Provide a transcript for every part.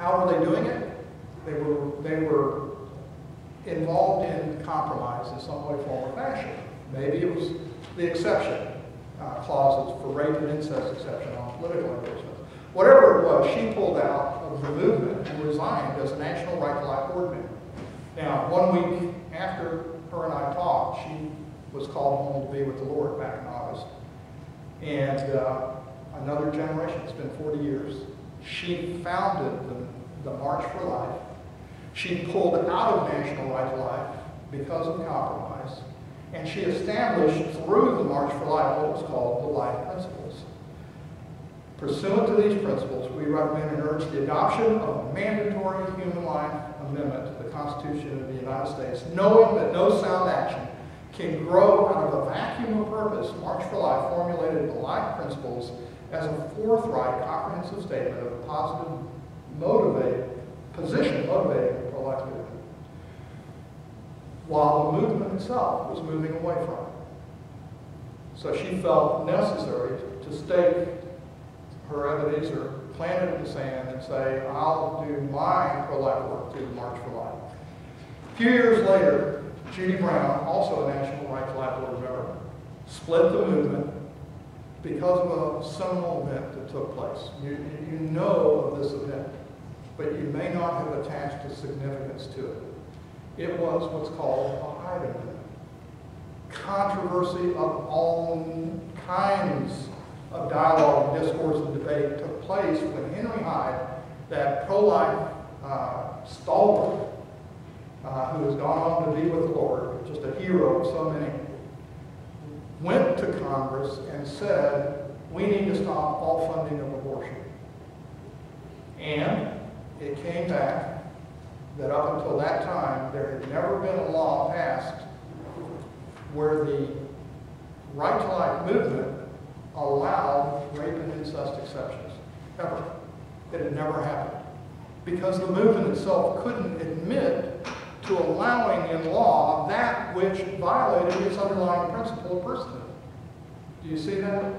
How were they doing it? They were involved in compromise in some way, form, or fashion. Maybe it was the exception clauses for rape and incest exception on political endorsements. Whatever it was, she pulled out of the movement and resigned as a National Right to Life board member. Now, 1 week after her and I talked, she was called home to be with the Lord back in August. And another generation, it's been 40 years. She founded the March for Life. She pulled out of National Right to Life because of compromise. And she established through the March for Life what was called the Life Principles. Pursuant to these principles, we recommend and urge the adoption of a mandatory human life amendment to the Constitution of the United States, knowing that no sound action can grow out of a vacuum of purpose. March for Life formulated the Life Principles as a forthright, comprehensive statement of a positive, position motivating the pro-life movement, while the movement itself was moving away from it. So she felt necessary to stake her Ebenezer, plant it in the sand, and say, I'll do my pro-life work through the March for Life. A few years later, Judy Brown, also a National Right to Life board member, split the movement because of a seminal event that took place. You know of this event, but you may not have attached a significance to it. It was what's called a Hyde Amendment. Controversy of all kinds of dialogue, discourse, and debate took place when Henry Hyde, that pro-life stalwart, who has gone on to be with the Lord, just a hero of so many, went to Congress and said, we need to stop all funding of abortion. And it came back that up until that time, there had never been a law passed where the Right to Life movement allowed rape and incest exceptions, ever. It had never happened. Because the movement itself couldn't admit to allowing in law that which violated its underlying principle of personhood. Do you see that?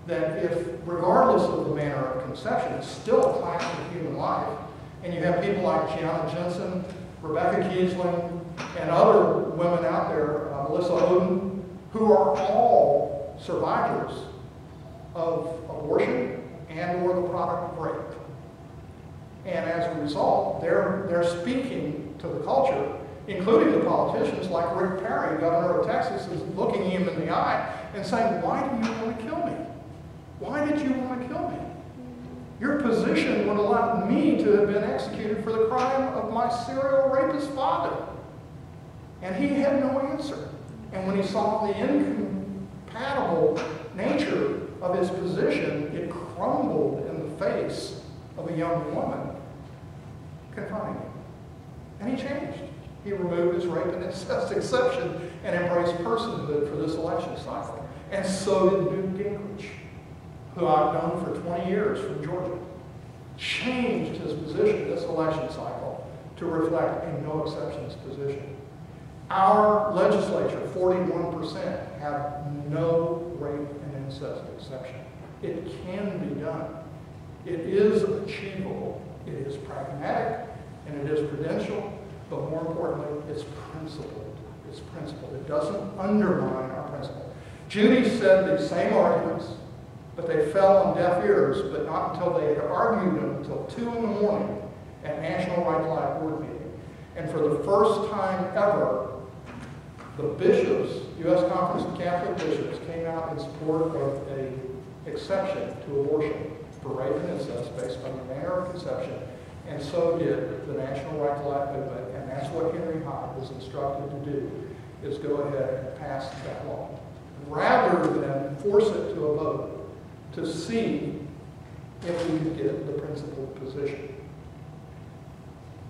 That if, regardless of the manner of conception, it's still a class of human life, and you have people like Gianna Jensen, Rebecca Kiesling, and other women out there, Melissa Oden, who are all survivors of abortion and or the product of rape. And as a result, they're speaking to the culture, including the politicians like Rick Perry, governor of Texas, is looking him in the eye and saying, why do you want to kill me? Why did you want to kill me? Your position would allow me to have been executed for the crime of my serial rapist father. And he had no answer. And when he saw the incompatible nature of his position, it crumbled in the face of a young woman confronting him. And he changed. He removed his rape and incest exception and embraced personhood for this election cycle. And so did Newt Gingrich, who I've known for 20 years from Georgia, changed his position this election cycle to reflect a no exceptions position. Our legislature, 41%, have no rape and incest exception. It can be done. It is achievable. It is pragmatic and it is prudential, but more importantly, it's principled. It's principled. It doesn't undermine our principle. Judy said these same arguments, but they fell on deaf ears, but not until they had argued them until 2 in the morning at National Right to Life board meeting. And for the first time ever, the bishops, U.S. Conference of Catholic Bishops, came out in support of an exception to abortion for rape and incest based on the manner of conception, and so did the National Right to Life movement, and that's what Henry Hyde was instructed to do, is go ahead and pass that law, rather than force it to a vote to see if we could get the principled position.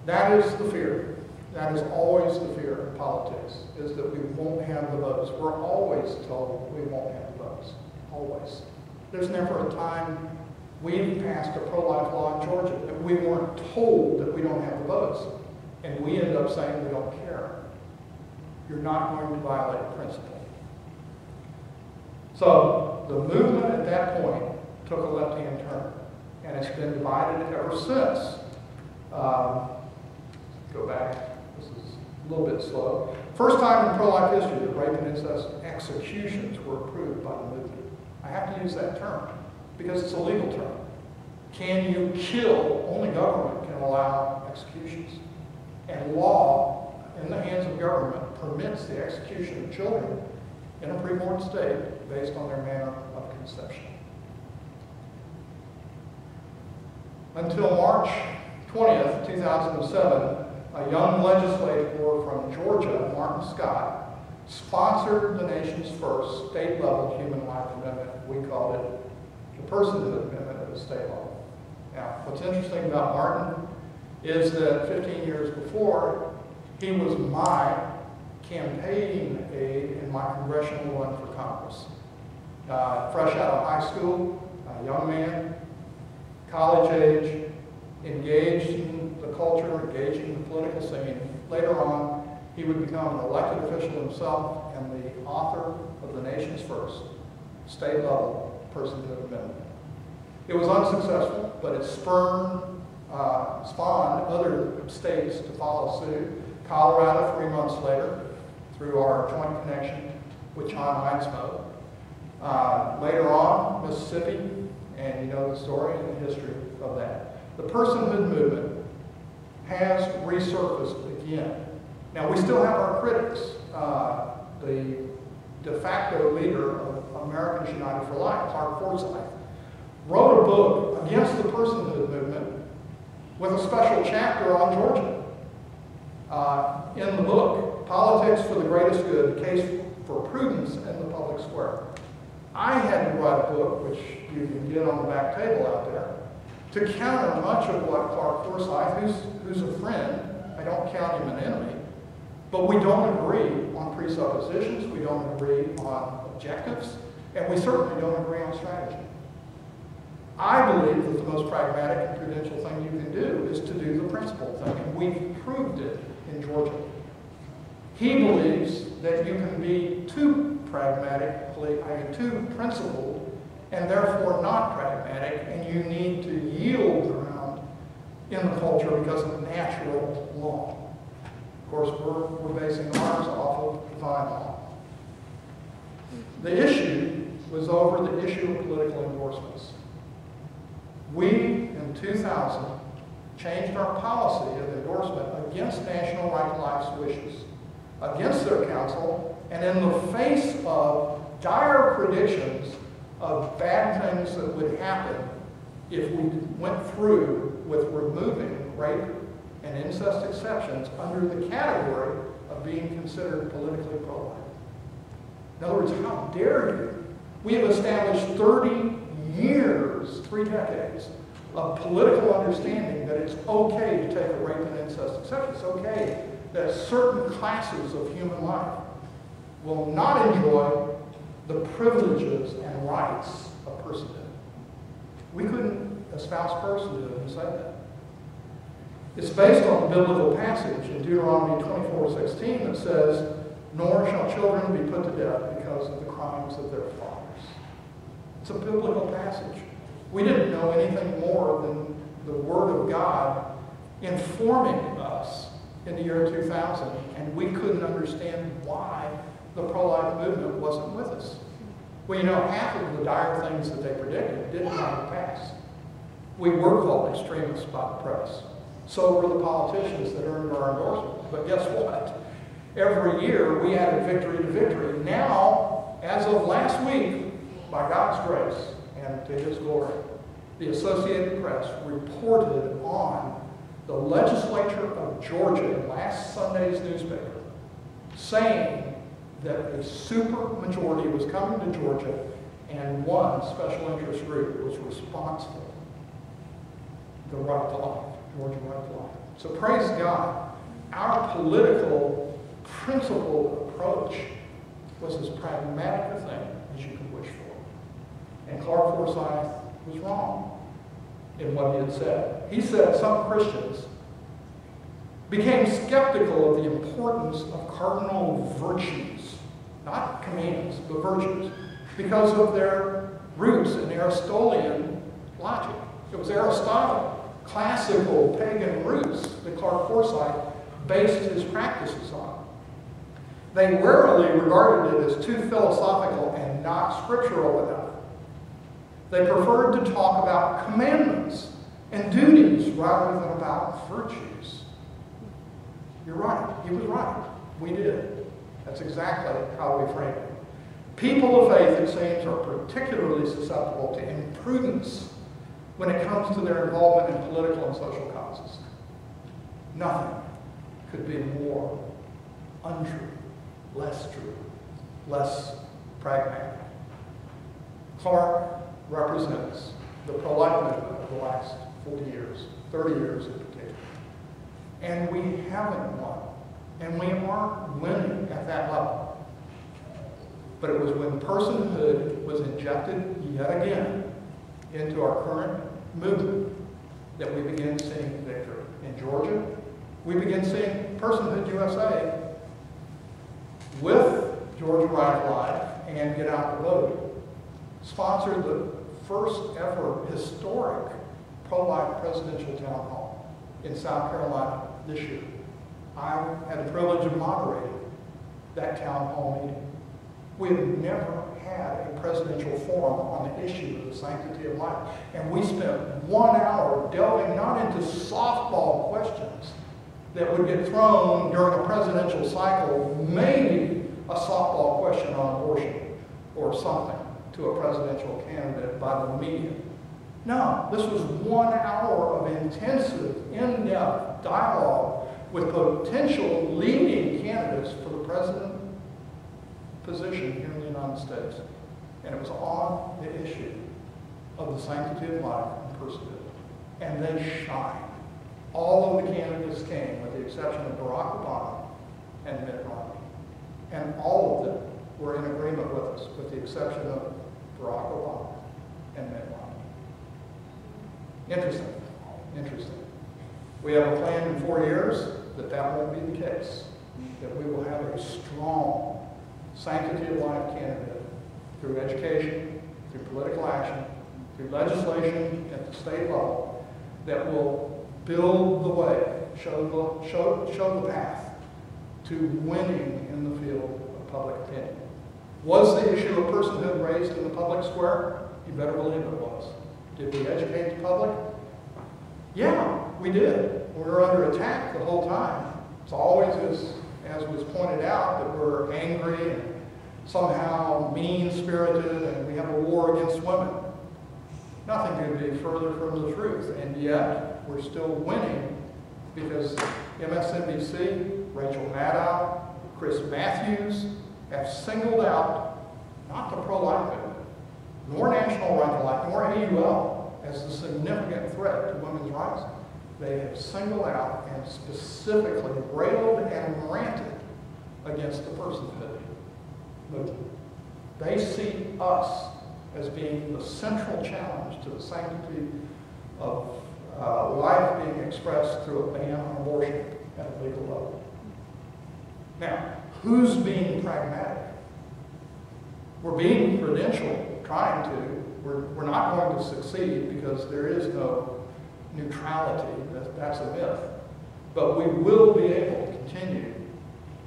That is the fear. That is always the fear in politics, is that we won't have the votes. We're always told we won't have the votes. Always. There's never a time we passed a pro-life law in Georgia that we weren't told that we don't have the votes. And we ended up saying we don't care. You're not going to violate principle. So the movement at that point took a left-hand turn. And it's been divided ever since Go back. This is a little bit slow. First time in pro-life history that rape and incest executions were approved by the movement. I have to use that term because it's a legal term. Can you kill? Only government can allow executions. And law, in the hands of government, permits the execution of children in a preborn state based on their manner of conception. Until March 20th, 2007, a young legislator from Georgia, Martin Scott, sponsored the nation's first state-level human life amendment. We called it the Personhood Amendment at the state level. Now, what's interesting about Martin is that 15 years before, he was my campaign aide in my congressional run for Congress. Fresh out of high school, a young man, college age, engaged in the culture, engaged in the political scene. Later on, he would become an elected official himself and the author of the nation's first state-level Personhood Amendment. It was unsuccessful, but it spawned other states to follow suit. Colorado, 3 months later, through our joint connection with John Heinzmo. Later on, Mississippi, and you know the story and the history of that. The personhood movement has resurfaced again. Now, we still have our critics. The de facto leader of Americans United for Life, Clark Forsyth, wrote a book against the personhood movement with a special chapter on Georgia. In the book, Politics for the Greatest Good, The Case for Prudence in the Public Square. I had to write a book, which you can get on the back table out there, to counter much of what Clark Forsyth, who's a friend, I don't count him an enemy, but we don't agree on presuppositions, we don't agree on objectives, and we certainly don't agree on strategy. I believe that the most pragmatic and prudential thing you can do is to do the principled thing, and we've proved it in Georgia. He believes that you can be too too principled, and therefore not pragmatic, and you need to yield ground in the culture because of natural law. Of course, we're basing ours off of divine law. The issue was over the issue of political endorsements. We, in 2000, changed our policy of endorsement against National Right to Life's wishes, against their counsel, and in the face of dire predictions of bad things that would happen if we went through with removing rape and incest exceptions under the category of being considered politically pro-life. In other words, how dare you? We have established 30 years, 3 decades, of political understanding that it's okay to take a rape and incest exception. It's okay that certain classes of human life will not enjoy the privileges and rights of personhood. We couldn't espouse personhood and say that. It's based on the biblical passage in Deuteronomy 24:16 that says, "Nor shall children be put to death because of the crimes of their fathers." It's a biblical passage. We didn't know anything more than the Word of God informing us in the year 2000, and we couldn't understand why the pro-life movement wasn't with us. Well, you know, half of the dire things that they predicted didn't come to pass. We were called extremists by the press. So were the politicians that earned our endorsement. But guess what? Every year we added victory to victory. Now, as of last week, by God's grace and to His glory, the Associated Press reported on the legislature of Georgia in last Sunday's newspaper saying that a supermajority was coming to Georgia and one special interest group was responsible. The right to life, Georgia right to life. So praise God, our political principled approach was as pragmatic a thing as you could wish for. And Clark Forsyth was wrong in what he had said. He said some Christians became skeptical of the importance of cardinal virtues, not commands, but virtues, because of their roots in Aristotelian logic. It was Aristotle classical pagan roots that Clark Forsythe based his practices on. They warily regarded it as too philosophical and not scriptural enough. They preferred to talk about commandments and duties rather than about virtues. You're right. He was right. We did. That's exactly how we framed it. People of faith, it seems, are particularly susceptible to imprudence when it comes to their involvement in political and social causes. Nothing could be more untrue, less true, less pragmatic. Clark represents the pro-life movement of the last 40 years, 30 years in particular. And we haven't won. And we aren't winning at that level. But it was when personhood was injected yet again into our current movement that we began seeing victory. In Georgia, we began seeing Personhood USA with Georgia Right to Life and Get Out the Vote sponsored the first ever historic pro-life presidential town hall in South Carolina this year. I had the privilege of moderating that town hall meeting. We have never had a presidential forum on the issue of the sanctity of life. And we spent 1 hour delving not into softball questions that would get thrown during a presidential cycle, maybe a softball question on abortion or something to a presidential candidate by the media. No, this was 1 hour of intensive, in-depth dialogue with potential leading candidates for the president position here in the United States. And it was on the issue of the sanctity of life and personhood. And they shined. All of the candidates came, with the exception of Barack Obama and Mitt Romney. And all of them were in agreement with us, with the exception of Barack Obama and Mitt Romney. Interesting. Interesting. We have a plan in 4 years that won't be the case, that we will have a strong sanctity of life candidate through education, through political action, through legislation at the state level that will build the way, show the path to winning in the field of public opinion. Was the issue of personhood raised in the public square? You better believe it was. Did we educate the public? Yeah, we did. We were under attack the whole time. It's always, as was pointed out, that we're angry and somehow mean-spirited and we have a war against women. Nothing could be further from the truth, and yet we're still winning because MSNBC, Rachel Maddow, Chris Matthews have singled out not the pro-life movement, nor National Right to Life, nor AUL as the significant threat to women's rights. They have singled out and specifically railed and ranted against the personhood movement. They see us as being the central challenge to the sanctity of life being expressed through a ban on abortion at a legal level. Now, who's being pragmatic? We're being prudential, trying to. We're not going to succeed because there is no neutrality. That's a myth. But we will be able to continue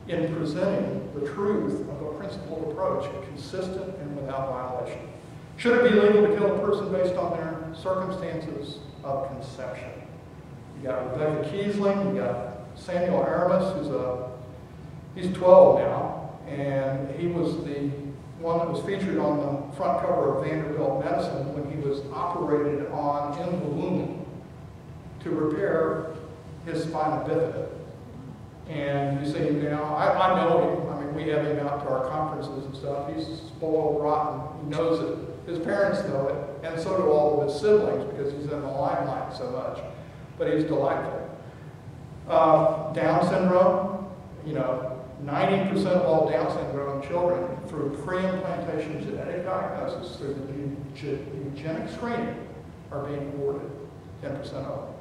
in presenting the truth of a principled approach, consistent and without violation. Should it be legal to kill a person based on their circumstances of conception? You got Rebecca Kiesling, you got Samuel Aramis, he's 12 now, and he was the one that was featured on the front cover of Vanderbilt Medicine when he was operated on in the womb to repair his spina bifida. And you see him now, I know him, I mean, we have him out to our conferences and stuff. He's spoiled rotten. He knows it. His parents know it, and so do all of his siblings because he's in the limelight so much. But he's delightful. Down syndrome, 90% of all Down syndrome children through pre-implantation genetic diagnosis through the eugenic screening are being aborted. 10% of them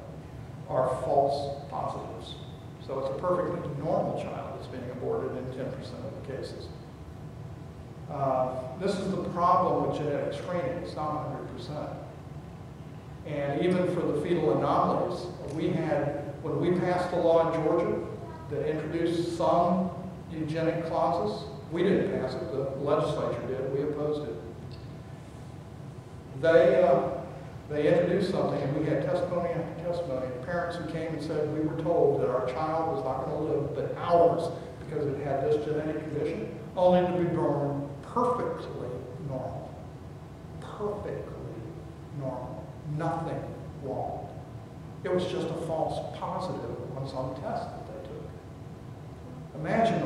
are false positives. So it's a perfectly normal child that's being aborted in 10% of the cases. This is the problem with genetic screening. It's not 100%. And even for the fetal anomalies, when we passed the law in Georgia that introduced some eugenic clauses, we didn't pass it, the legislature did, we opposed it. They introduced something, and we had testimony after testimony of parents who came and said, we were told that our child was not going to live but hours because it had this genetic condition, only to be born perfectly normal. Perfectly normal. Nothing wrong. It was just a false positive on some test that they took. Imagine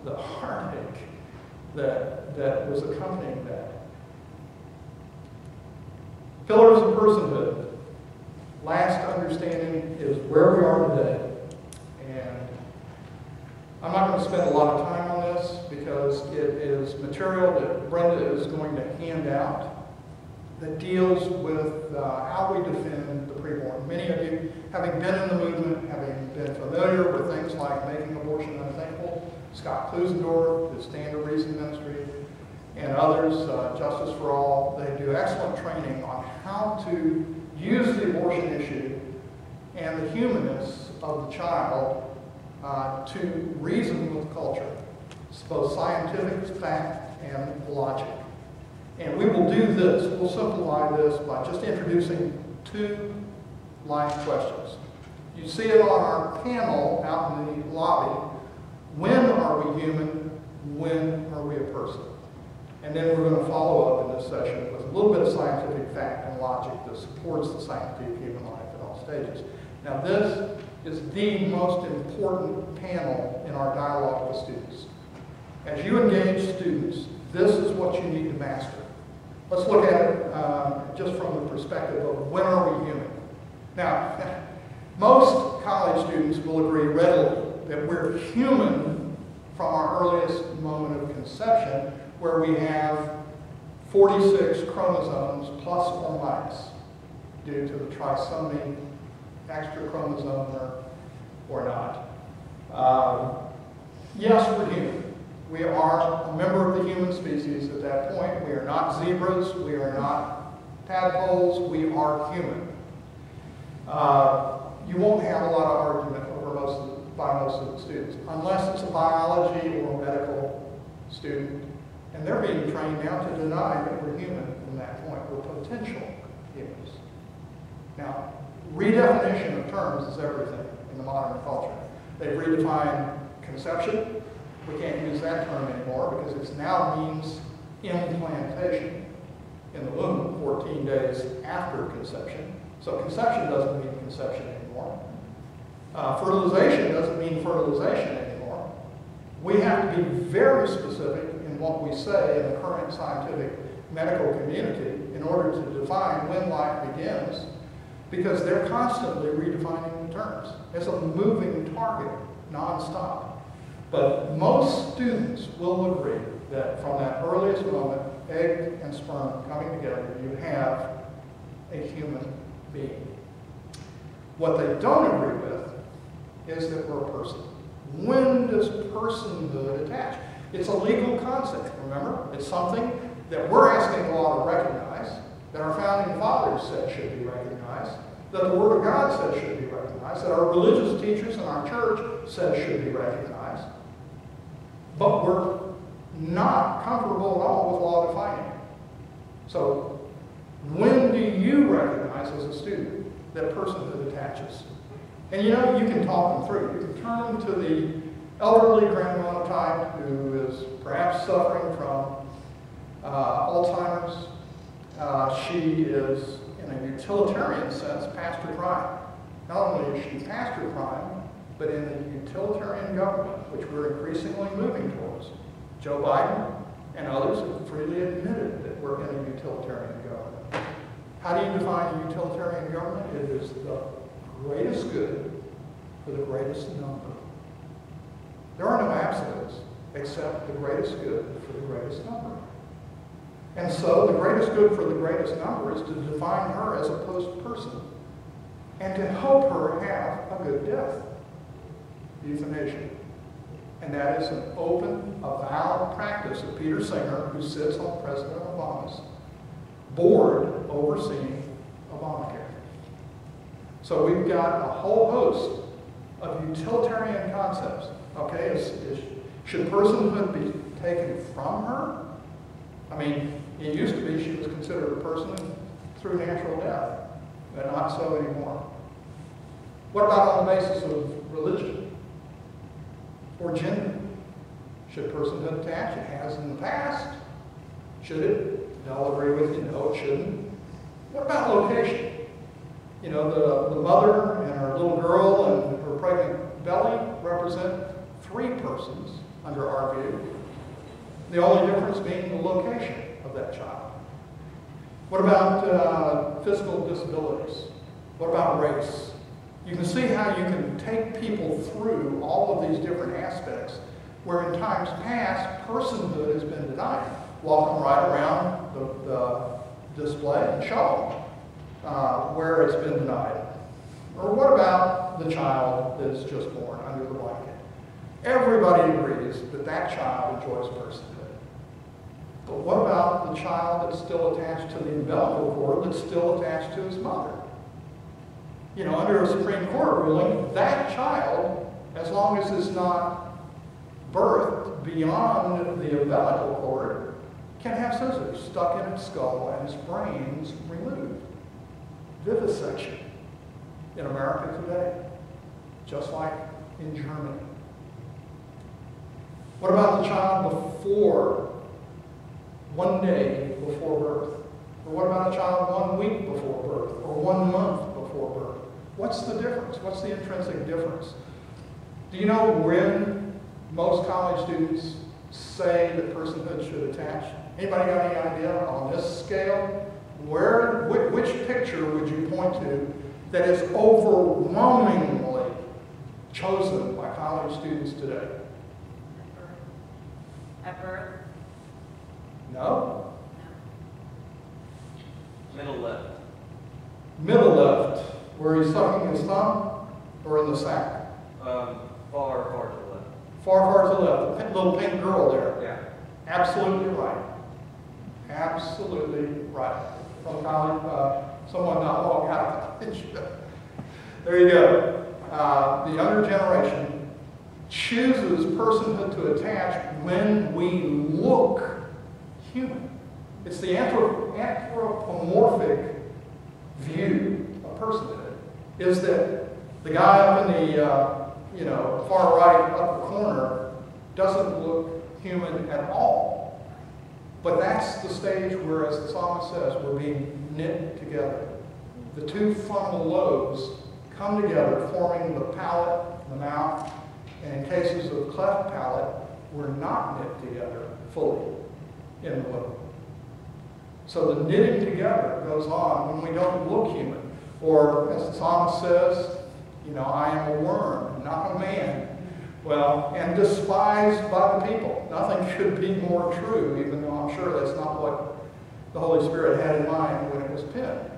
the heartache that was accompanying that. Pillars of personhood. Last understanding is where we are today. And I'm not going to spend a lot of time on this because it is material that Brenda is going to hand out that deals with how we defend the preborn. Many of you, having been in the movement, having been familiar with things like making abortion unthinkable, Scott Klusendorf, the Stand to Reason Ministry, and others, Justice for All, they do excellent training on how to use the abortion issue and the humanness of the child to reason with culture. It's both scientific fact and logic. And we will do this, we'll simplify this by just introducing 2 line questions. You see it on our panel out in the lobby. When are we human? When are we a person? And then we're going to follow up in this session with a little bit of scientific fact and logic that supports the sanctity of human life at all stages. Now this is the most important panel in our dialogue with students. As you engage students, this is what you need to master. Let's look at it just from the perspective of when are we human? Now, most college students will agree readily that we're human from our earliest moment of conception, where we have 46 chromosomes plus or minus due to the trisomy, extra chromosome or not. Yes, we're human. We are a member of the human species at that point. We are not zebras. We are not tadpoles. We are human. You won't have a lot of argument by most of the students, unless it's a biology or medical student. And they're being trained now to deny that we're human from that point. We're potential humans. Now, redefinition of terms is everything in the modern culture. They've redefined conception. We can't use that term anymore because it now means implantation in the womb 14 days after conception. So conception doesn't mean conception anymore. Fertilization doesn't mean fertilization anymore. We have to be very specific in what we say in the current scientific medical community in order to define when life begins, because they're constantly redefining the terms. It's a moving target nonstop. But most students will agree that from that earliest moment, egg and sperm coming together, you have a human being. What they don't agree with is that we're a person. When does personhood attach? It's a legal concept, remember? It's something that we're asking the law to recognize, that our founding fathers said should be recognized, that the Word of God says should be recognized, that our religious teachers in our church said should be recognized. But we're not comfortable at all with law defining it. So when do you recognize as a student that personhood attaches? And you know, you can talk them through. You can turn them to the elderly grandma type who is perhaps suffering from Alzheimer's. She is, in a utilitarian sense, past her prime. Not only is she past her prime, but in the utilitarian government, which we're increasingly moving towards. Joe Biden and others have freely admitted that we're in a utilitarian government. How do you define a utilitarian government? It is the greatest good for the greatest number. There are no absolutes except the greatest good for the greatest number. And so the greatest good for the greatest number is to define her as a post-person and to help her have a good death. Euthanasia. And that is an open, avowed practice of Peter Singer, who sits on President Obama's board overseeing Obamacare. So we've got a whole host of utilitarian concepts. Okay, should personhood be taken from her? I mean, it used to be she was considered a person through natural death, but not so anymore. What about on the basis of religion or gender? Should personhood attach? It has in the past. Should it? They'll agree with you, no, it shouldn't. What about location? You know, the mother and her little girl and her pregnant belly represent three persons under our view. The only difference being the location of that child. What about physical disabilities? What about race? You can see how you can take people through all of these different aspects where in times past, personhood has been denied. Walk them right around the display and show them where it's been denied. Or what about the child that's just born under the blanket? Everybody agrees that that child enjoys personhood. But what about the child that's still attached to the umbilical cord, that's still attached to his mother? You know, under a Supreme Court ruling, that child, as long as it's not birthed beyond the umbilical cord, can have scissors stuck in its skull and its brains removed. Vivisection in America today, just like in Germany. What about the child before, one day before birth? Or what about a child 1 week before birth? Or 1 month before birth? What's the difference? What's the intrinsic difference? Do you know when most college students say that personhood should attach? Anybody got any idea on this scale? Which picture would you point to that is overwhelmingly chosen by college students today? At birth? No? Middle left. Middle left, where he's sucking his thumb, or in the sack? Far to the left. Far to the left. The little pink girl there. Yeah. Absolutely right. Absolutely right. From college, someone not long out of college. There you go. The younger generation chooses personhood to attach when we look human. It's the anthropomorphic view of personhood. Is that the guy up in the far right upper corner doesn't look human at all. But that's the stage where, as the psalmist says, we're being knit together. The two frontal lobes come together, forming the palate, the mouth, and in cases of cleft palate, we're not knit together fully in the womb. So the knitting together goes on when we don't look human. Or, as the psalmist says, I am a worm, not a man. Well, and despised by the people. Nothing could be more true, even though I'm sure that's not what the Holy Spirit had in mind when it was penned.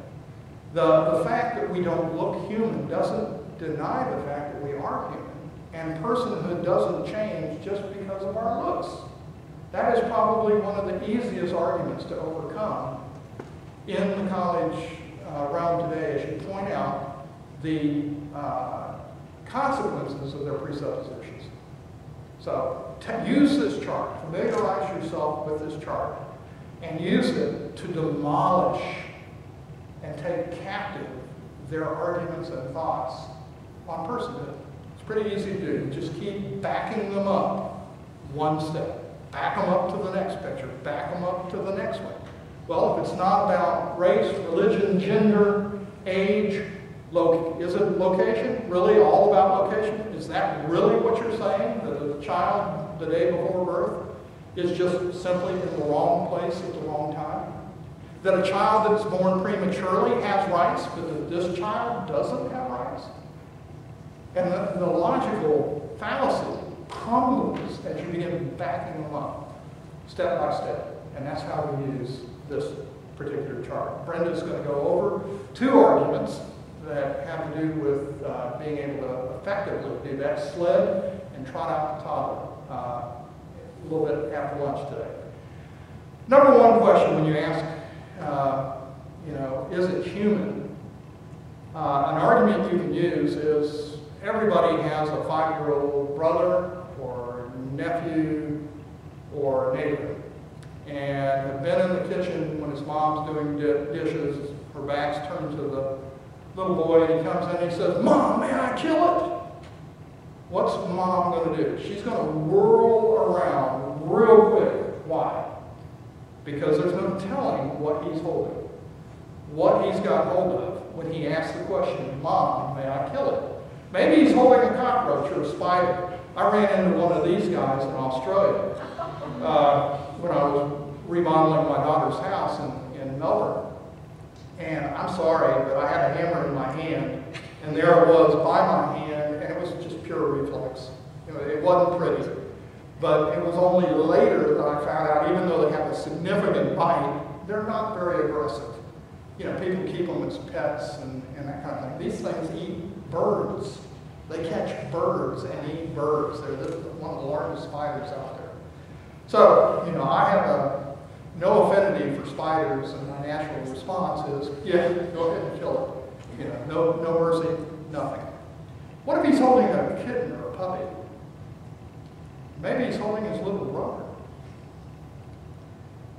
The fact that we don't look human doesn't deny the fact that we are human. And personhood doesn't change just because of our looks. That is probably one of the easiest arguments to overcome in the college realm today, as you point out the consequences of their presuppositions. So use this chart, familiarize yourself with this chart, and use it to demolish and take captive their arguments and thoughts on personhood. It's pretty easy to do. You just keep backing them up one step. Back them up to the next picture. Back them up to the next one. Well, if it's not about race, religion, gender, age, is it location? Really all about location? Is that really what you're saying? That the child the day before birth is just simply in the wrong place at the wrong time? That a child that's born prematurely has rights, but that this child doesn't have rights? And the logical fallacy crumbles as you begin backing them up, step by step. And that's how we use this particular chart. Brenda's going to go over two arguments that have to do with being able to effectively do that, sled and trot out the toddler a little bit after lunch today. Number one question when you ask, is it human An argument you can use is everybody has a 5-year-old brother or nephew or neighbor, and have been in the kitchen when his mom's doing dishes, her back's turned to the little boy, and he comes in and he says, "Mom, may I kill it?" What's mom going to do? She's going to whirl around real quick. Why? Because there's no telling what he's holding, what he's got hold of when he asks the question, "Mom, may I kill it?" Maybe he's holding a cockroach or a spider. I ran into one of these guys in Australia when I was remodeling my daughter's house in Melbourne. And I'm sorry, but I had a hammer in my hand, and there it was by my hand, and it was just pure reflex. You know, it wasn't pretty. But it was only later that I found out, even though they have a significant bite, they're not very aggressive. You know, people keep them as pets and that kind of thing. These things eat birds. They catch birds and eat birds. They're one of the largest spiders out there. So, you know, I have no affinity for spiders, and my natural response is, yeah, go ahead and kill it. You know, no mercy, nothing. What if he's holding a kitten or a puppy? Maybe he's holding his little brother.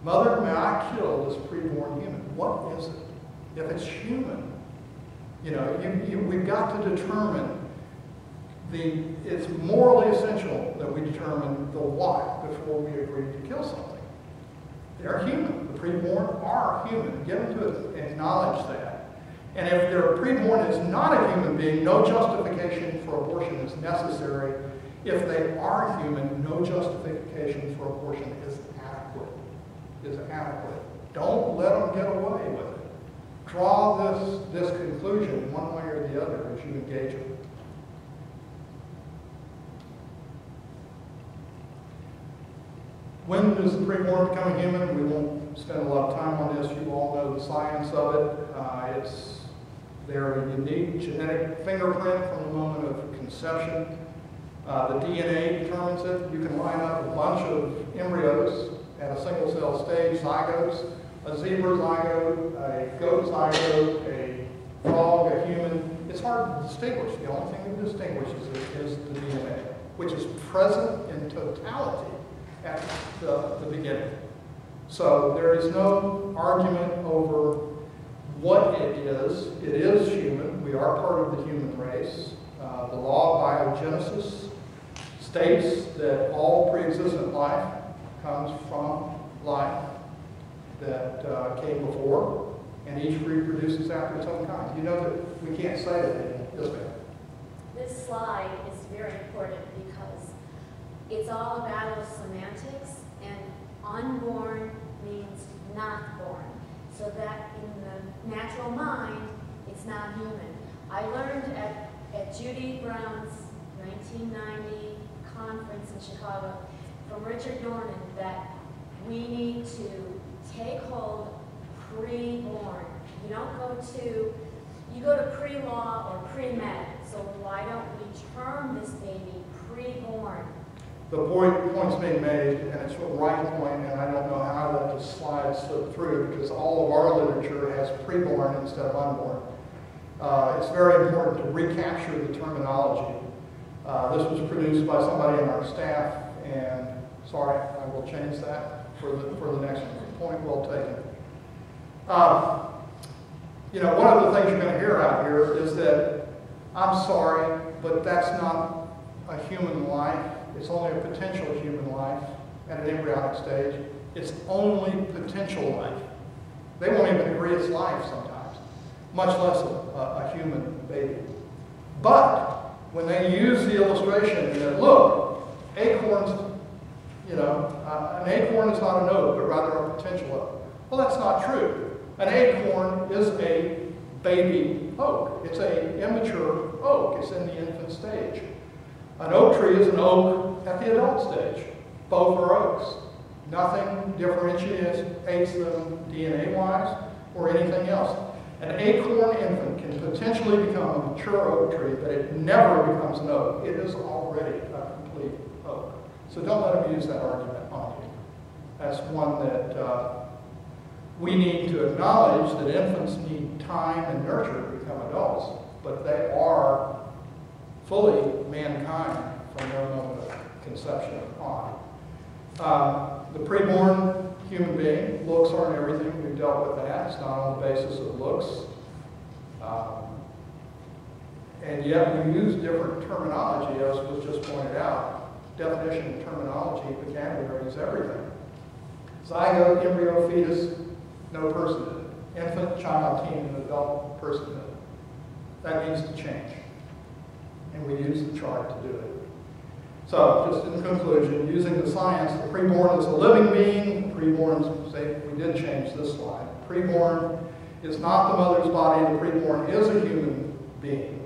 Mother, may I kill this preborn human? What is it? If it's human, you know, we've got to determine it's morally essential that we determine the what before we agree to kill something. They're human. The preborn are human. Get them to acknowledge that. And if their preborn is not a human being, no justification for abortion is necessary. If they are human, no justification for abortion is adequate. Don't let them get away with it. Draw this conclusion one way or the other as you engage it. When does the preborn become a human? We won't spend a lot of time on this. You all know the science of it. It's their unique genetic fingerprint from the moment of conception. The DNA determines it. You can line up a bunch of embryos at a single cell stage, zygotes, a zebra zygote, a goat zygote, a frog, a human. It's hard to distinguish. The only thing that distinguishes it is the DNA, which is present in totality at the beginning. So there is no argument over what it is. It is human. We are part of the human race. The law of biogenesis states that all pre-existent life comes from life that came before, and each reproduces after its own kind. You know that we can't say that, yes, ma'am? This slide is very important because it's all a battle of semantics, and unborn means not born. So that in the natural mind, it's not human. I learned at Judy Brown's 1990 conference in Chicago from Richard Dornan that we need to take hold pre-born. You don't go to, you go to pre-law or pre-med. So why don't we term this baby pre-born? The point's being made, and it's a right point, and I don't know how to let the slide slip through because all of our literature has preborn instead of unborn. It's very important to recapture the terminology. This was produced by somebody in our staff, and sorry, I will change that for the next point. Well taken. You know, one of the things you're going to hear out here is that I'm sorry, but that's not a human life. It's only a potential human life at an embryonic stage. It's only potential life. They won't even agree it's life sometimes, much less a human baby. But when they use the illustration that, look, acorns, you know, an acorn is not an oak, but rather a potential oak. Well, that's not true. An acorn is a baby oak. It's an immature oak. It's in the infant stage. An oak tree is an oak at the adult stage. Both are oaks. Nothing differentiates them DNA-wise or anything else. An acorn infant can potentially become a mature oak tree, but it never becomes an oak. It is already a complete oak. So don't let them use that argument on you. That's one that we need to acknowledge that infants need time and nurture become adults, but they are fully mankind from their moment of conception on. The preborn human being, looks aren't everything. We've dealt with that. It's not on the basis of looks. And yet we use different terminology, as was just pointed out. Definition, terminology, vocabulary is everything. Zygote, embryo, fetus, no personhood. Infant, child, teen, and adult personhood. That needs to change. And we use the chart to do it. So, just in conclusion, using the science, the preborn is a living being. Preborn, say, we did change this slide. Preborn is not the mother's body. The preborn is a human being.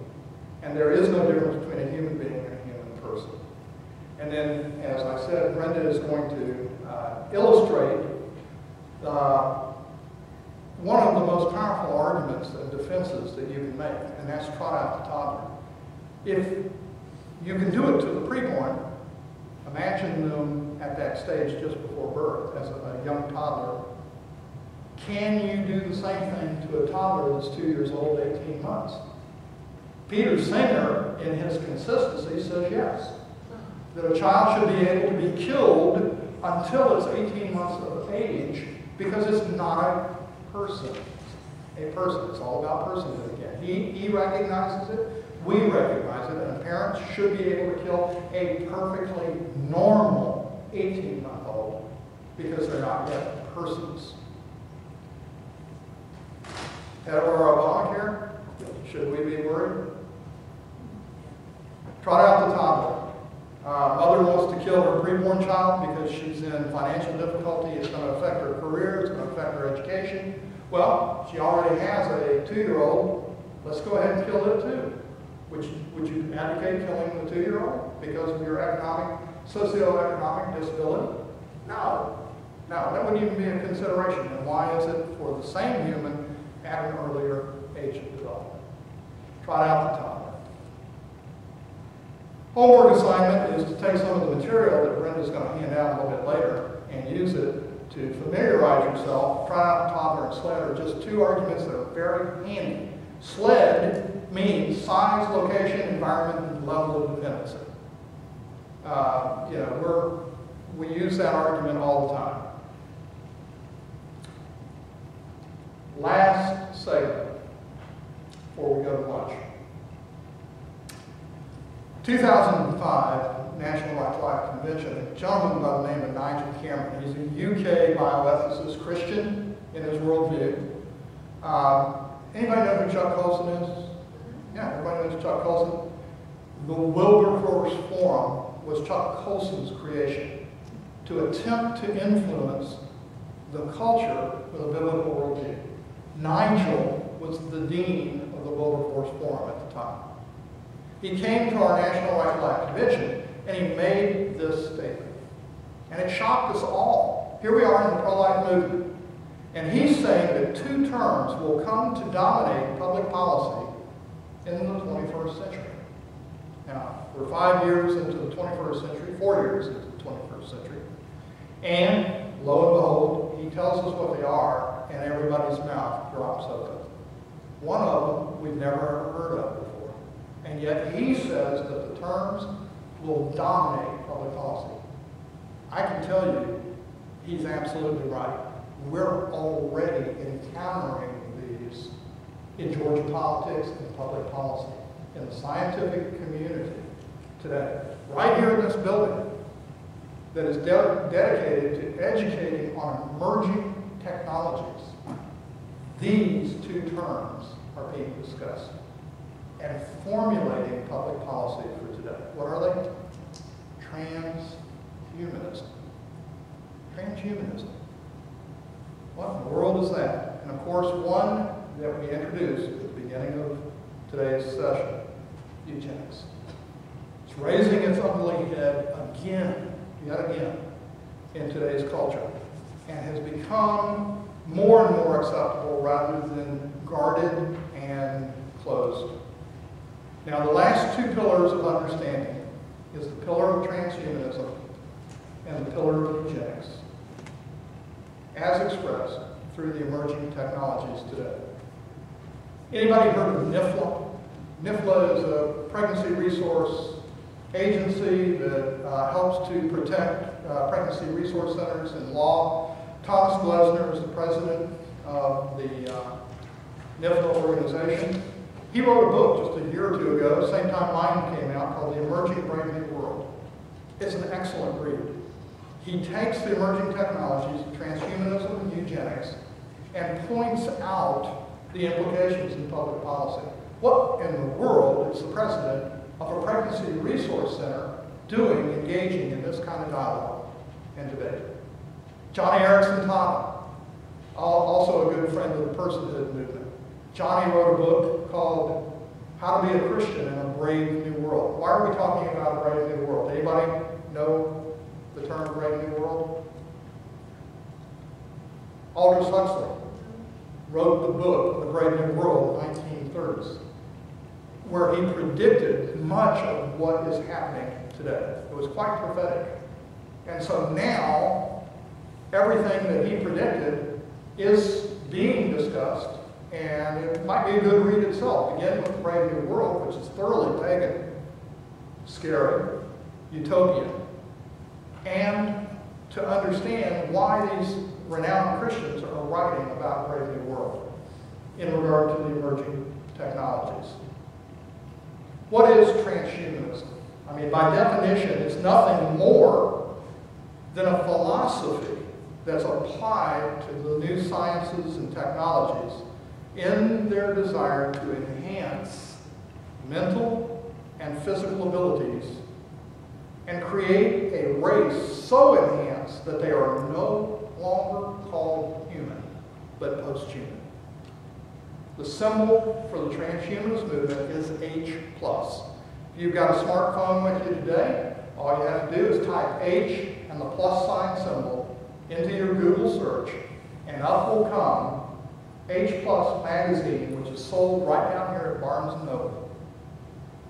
And there is no difference between a human being and a human person. And then, as I said, Brenda is going to illustrate one of the most powerful arguments and defenses that you can make, and that's trot out the toddler. If you can do it to the preborn, imagine them at that stage just before birth as a young toddler. Can you do the same thing to a toddler that's 2 years old, 18 months? Peter Singer, in his consistency, says yes. That a child should be able to be killed until it's 18 months of age because it's not a person. A person. It's all about personhood again. He recognizes it. We recognize it. And parents should be able to kill a perfectly normal 18-month-old because they're not yet persons. Or Obamacare? Should we be worried? Trot out the toddler. Mother wants to kill her preborn child because she's in financial difficulty. It's going to affect her career. It's going to affect her education. Well, she already has a 2-year-old. Let's go ahead and kill it too. Would you advocate killing the 2-year-old because of your socioeconomic disability? No. No, that wouldn't even be a consideration. And why is it for the same human at an earlier age of development? Trot out the toddler. Homework assignment is to take some of the material that Brenda's going to hand out a little bit later and use it to familiarize yourself. Trot out the toddler and sled are just two arguments that are very handy. SLED means size, location, environment, and level of dependency. We use that argument all the time. Last segment before we go to lunch. 2005 National Life Convention, a gentleman by the name of Nigel Cameron. He's a UK bioethicist, Christian in his worldview. Anybody know who Chuck Colson is? Yeah, everybody knows Chuck Colson. The Wilberforce Forum was Chuck Colson's creation to attempt to influence the culture with a biblical worldview. Nigel was the dean of the Wilberforce Forum at the time. He came to our National Right to Life Convention and he made this statement. And it shocked us all. Here we are in the pro-life movement. And he's saying that two terms will come to dominate public policy in the 21st century. Now, we're 5 years into the 21st century, 4 years into the 21st century. And lo and behold, he tells us what they are, and everybody's mouth drops open. One of them we've never ever heard of before. And yet he says that the terms will dominate public policy. I can tell you, he's absolutely right. We're already encountering these in Georgia politics and public policy, in the scientific community today, right here in this building, that is dedicated to educating on emerging technologies. These two terms are being discussed and formulating public policy for today. What are they? Transhumanism. Transhumanism. What in the world is that? And of course, one that we introduced at the beginning of today's session, eugenics. It's raising its ugly head again, yet again, in today's culture, and has become more and more acceptable rather than guarded and closed. Now, the last two pillars of understanding is the pillar of transhumanism and the pillar of eugenics, as expressed through the emerging technologies today. Anybody heard of NIFLA? NIFLA is a pregnancy resource agency that helps to protect pregnancy resource centers in law. Thomas Glesner is the president of the NIFLA organization. He wrote a book just a year or two ago, same time mine came out, called The Emerging Brave New World. It's an excellent read. He takes the emerging technologies, transhumanism and eugenics, and points out the implications in public policy. What in the world is the president of a pregnancy resource center doing, engaging in this kind of dialogue and debate? Johnny Erickson Tata, also a good friend of the Personhood movement. Johnny wrote a book called How to Be a Christian in a Brave New World. Why are we talking about a brave new world? Anybody know the term brave new world? Aldous Huxley wrote the book, The Brave New World, in the 1930s, where he predicted much of what is happening today. It was quite prophetic. And so now, everything that he predicted is being discussed, and it might be a good read itself. Begin with The Brave New World, which is thoroughly pagan, scary, utopian, and to understand why these renowned Christians are writing about a brave new world in regard to the emerging technologies. What is transhumanism? I mean, by definition, it's nothing more than a philosophy that's applied to the new sciences and technologies in their desire to enhance mental and physical abilities and create a race so enhanced that they are no longer called human, but post-human. The symbol for the transhumanist movement is H+. If you've got a smartphone with you today, all you have to do is type H and the plus sign symbol into your Google search, and up will come H+ magazine, which is sold right down here at Barnes & Noble.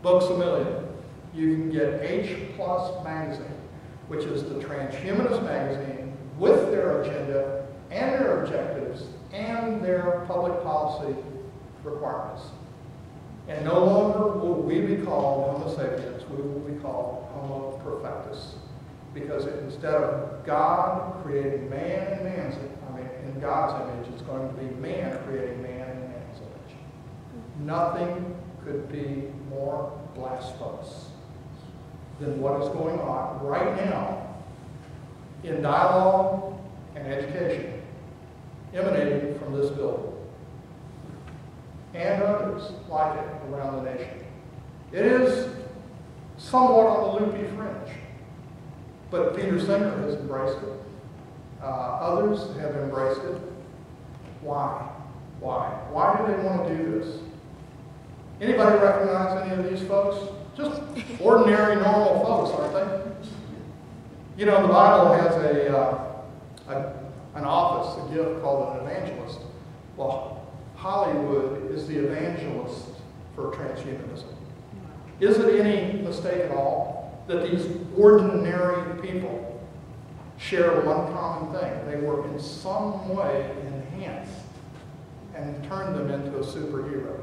Books a million. You can get H+ magazine, which is the transhumanist magazine with their agenda and their objectives and their public policy requirements. And no longer will we be called Homo sapiens, we will be called Homo Perfectus. Because instead of God creating man in God's image, it's going to be man creating man in man's image. Nothing could be more blasphemous than what is going on right now in dialogue and education emanating from this building and others like it around the nation. It is somewhat on the loopy fringe, but Peter Singer has embraced it. Others have embraced it. Why? Why? Why do they want to do this? Anybody recognize any of these folks? Just ordinary, normal folks, aren't they? You know, the Bible has an office, a gift called an evangelist. Well, Hollywood is the evangelist for transhumanism. Is it any mistake at all that these ordinary people share one common thing? They were in some way enhanced and turned them into a superhero.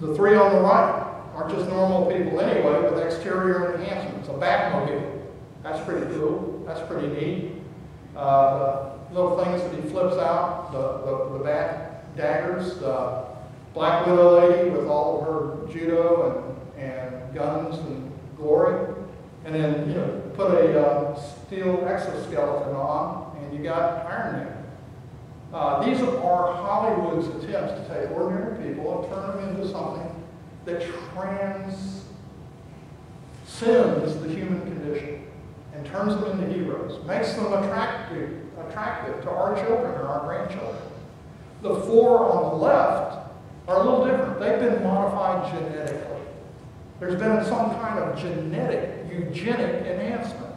The three on the right aren't just normal people anyway with exterior enhancements, a Batmobile. That's pretty cool. That's pretty neat. The little things that he flips out, the bat daggers, the Black Widow lady with all of her judo and guns and glory. And then, you know, put a steel exoskeleton on, and you got Iron Man. These are Hollywood's attempts to take ordinary people and turn them into something that transcends the human condition and turns them into heroes, makes them attractive to our children or our grandchildren. The four on the left are a little different. They've been modified genetically. There's been some kind of eugenic enhancement.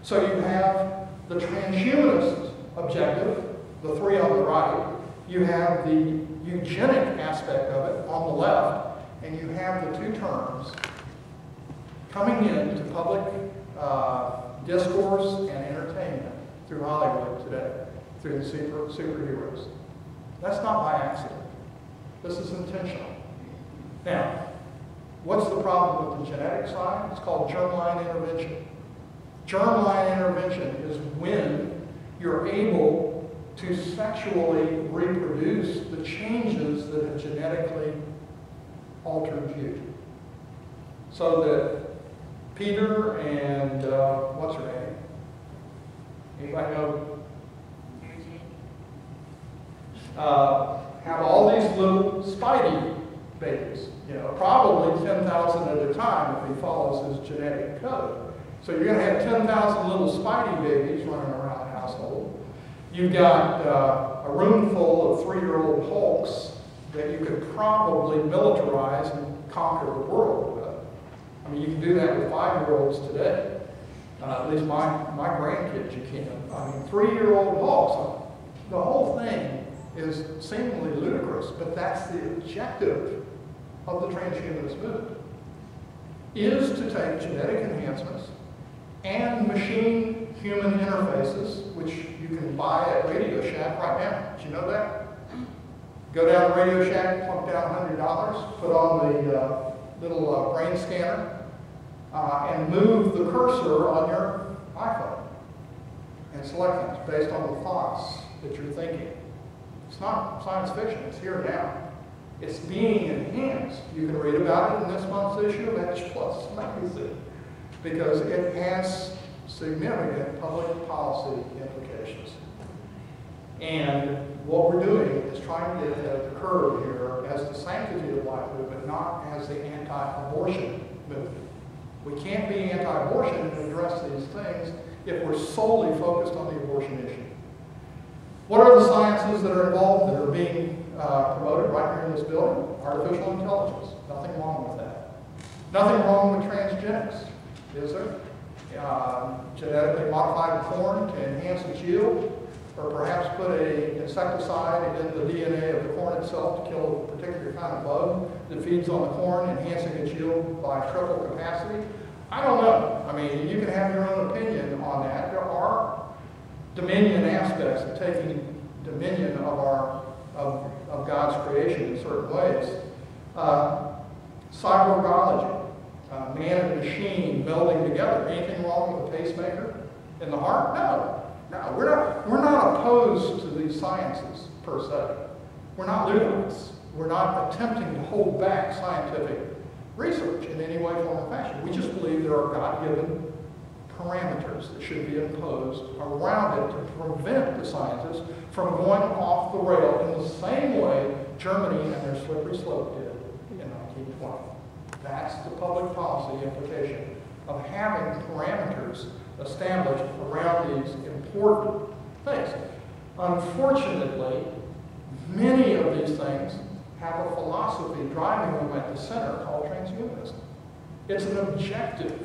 So you have the transhumanist objective, the three on the right, you have the eugenic aspect of it on the left, and you have the two terms coming into public discourse and entertainment through Hollywood today, through the superheroes. That's not by accident. This is intentional. Now, what's the problem with the genetic side? It's called germline intervention. Germline intervention is when you're able to sexually reproduce the changes that have genetically altered you. So that Peter and, what's her name? Anybody know? Have all these little Spidey babies, probably 10,000 at a time if he follows his genetic code. So you're going to have 10,000 little Spidey babies running around the household. You've got a room full of 3-year-old Hulks that you could probably militarize and conquer the world with. I mean, you can do that with 5-year-olds today. At least my grandkids, you can. I mean, 3-year-old Hulks. The whole thing is seemingly ludicrous, but that's the objective of the transhumanist movement, is to take genetic enhancements and machine human interfaces, which you can buy at Radio Shack right now. Did you know that? Go down to Radio Shack, plunk down $100, put on the little brain scanner, and move the cursor on your iPhone and select things based on the thoughts that you're thinking. It's not science fiction, it's here now. It's being enhanced. You can read about it in this month's issue of H Plus magazine because it has significant public policy implications. And what we're doing is trying to get ahead of the curve here as the sanctity of life movement, not as the anti-abortion movement. We can't be anti-abortion and address these things if we're solely focused on the abortion issue. What are the sciences that are involved that are being promoted right here in this building? Artificial intelligence. Nothing wrong with that. Nothing wrong with transgenics, is there? Genetically modified corn to enhance its yield, or perhaps put an insecticide in the DNA of the corn itself to kill a particular kind of bug that feeds on the corn, enhancing its yield by triple capacity. I don't know. I mean, you can have your own opinion on that. There are dominion aspects of taking dominion of God's creation in certain ways. Cyborgology, man and machine melding together. Anything wrong with a pacemaker in the heart? No. No, we're not opposed to these sciences per se. We're not Luddites. We're not attempting to hold back scientific research in any way, form, or fashion. We just believe there are God-given parameters that should be imposed around it to prevent the scientists from going off the rail in the same way Germany and their slippery slope did in 1920. That's the public policy implication of having parameters established around these important things. Unfortunately, many of these things have a philosophy driving them at the center called transhumanism. It's an objective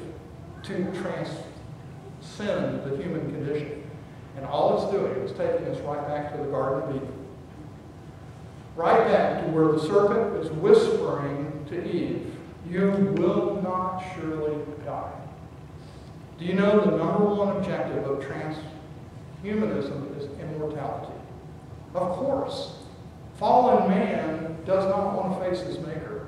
to transcend the human condition. And all it's doing is taking us right back to the Garden of Eden. Right back to where the serpent is whispering to Eve, "You will not surely die." Do you know the number one objective of transhumanism is immortality? Of course. Fallen man does not want to face his maker.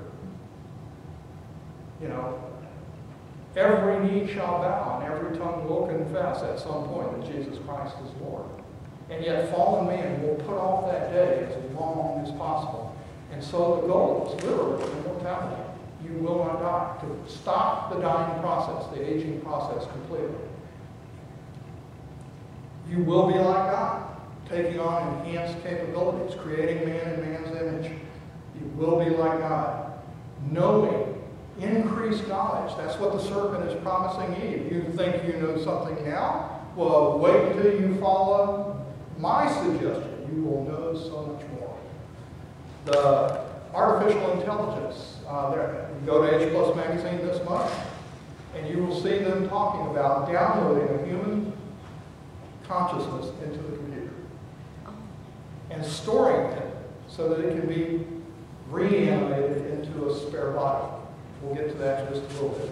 Every knee shall bow and every tongue will confess at some point that Jesus Christ is Lord. And yet fallen man will put off that day as long as possible. And so the goal is literally immortality. You will not die. To stop the dying process, the aging process completely. You will be like God, taking on enhanced capabilities, creating man in man's image. You will be like God, knowing, increased knowledge. That's what the serpent is promising Eve. You think you know something now? Well, wait until you follow my suggestion. You will know so much more. The artificial intelligence. You go to H Plus magazine this month, and you will see them talking about downloading a human consciousness into the computer and storing it so that it can be reanimated into a spare body. We'll get to that in just a little bit.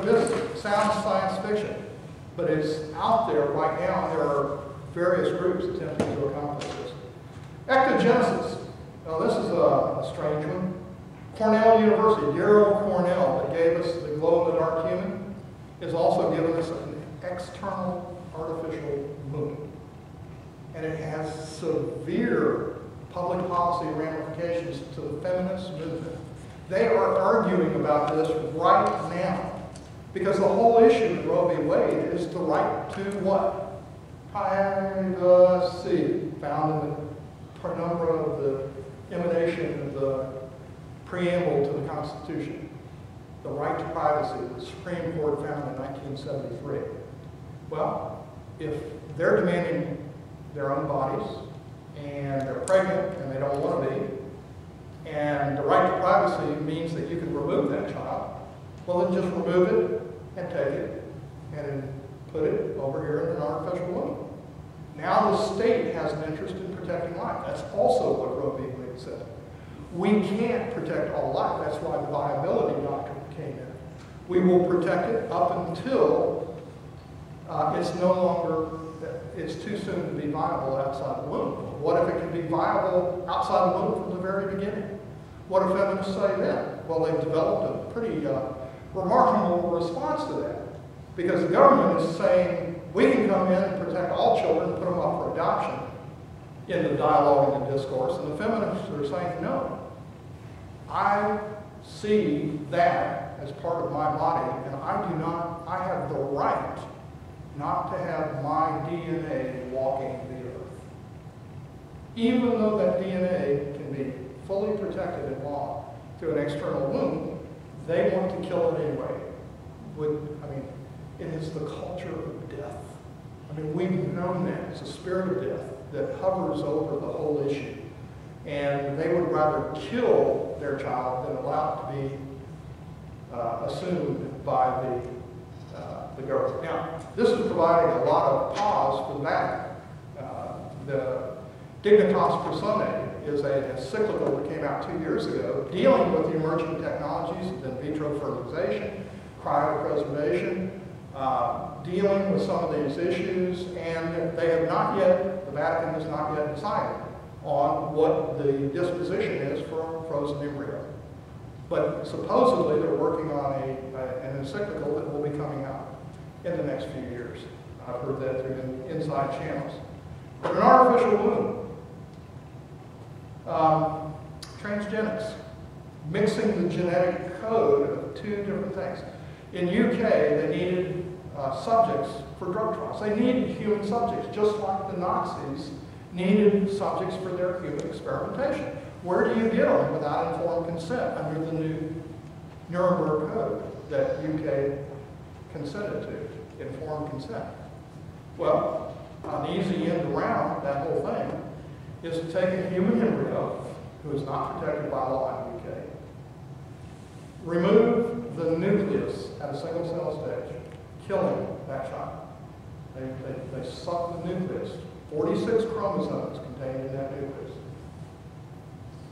This sounds science fiction, but it's out there right now. There are various groups attempting to accomplish this. Ectogenesis. Now this is a strange one. Cornell University, dear old Cornell, that gave us the glow-in-the-dark human, is also giving us an external artificial womb. And it has severe public policy ramifications to the feminist movement. They are arguing about this right now because the whole issue in Roe v. Wade is the right to what? Privacy, found in the penumbra of the emanation of the preamble to the Constitution. The right to privacy, the Supreme Court found in 1973. Well, if they're demanding their own bodies, and they're pregnant and they don't want to be, and the right to privacy means that you can remove that child, well then just remove it and take it and put it over here in an artificial womb. Now the state has an interest in protecting life. That's also what Roe v. Wade said. We can't protect all life. That's why the viability doctrine came in. We will protect it up until it's no longer, it's too soon to be viable outside the womb. What if it can be viable outside the womb from the very beginning? What do feminists say then? Well, they've developed a pretty remarkable response to that. Because the government is saying, we can come in and protect all children and put them up for adoption in the dialogue and the discourse. And the feminists are saying, no. I see that as part of my body, and I have the right not to have my DNA walking the earth. Even though that DNA can be fully protected in law through an external womb, they want to kill it anyway. It is the culture of death. We've known that. It's a spirit of death that hovers over the whole issue. And they would rather kill their child than allow it to be assumed by the government. Now, this is providing a lot of pause for that. The Dignitas Personae is an encyclical that came out 2 years ago dealing with the emerging technologies of in vitro fertilization, cryopreservation, dealing with some of these issues, and they have not yet, the Vatican has not yet decided on what the disposition is for a frozen embryo. But supposedly they're working on an encyclical that will be coming out in the next few years. I've heard that through inside channels. But an artificial womb. Transgenics. Mixing the genetic code of two different things. In UK, they needed subjects for drug trials. They needed human subjects, just like the Nazis needed subjects for their human experimentation. Where do you get them without informed consent under the new Nuremberg Code that UK consented to, informed consent? Well, an easy end around that whole thing is to take a human embryo who is not protected by law in UK, remove the nucleus at a single cell stage, killing that child. They suck the nucleus. 46 chromosomes contained in that nucleus.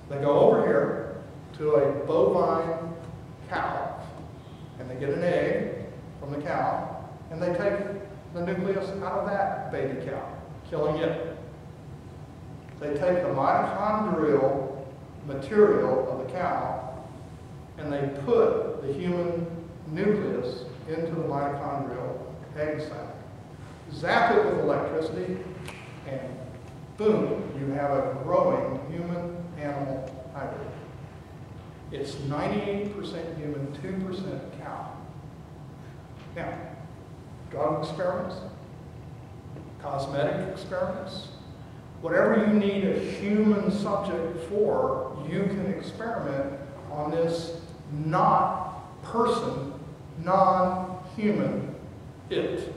They go over here to a bovine cow, and they get an egg from the cow, and they take the nucleus out of that baby cow, killing it. They take the mitochondrial material of the cow, and they put the human nucleus into the mitochondrial egg sac. Zap it with electricity, and boom, you have a growing human-animal hybrid. It's 98% human, 2% cow. Now, drug experiments, cosmetic experiments, whatever you need a human subject for, you can experiment on this not person, non-human it.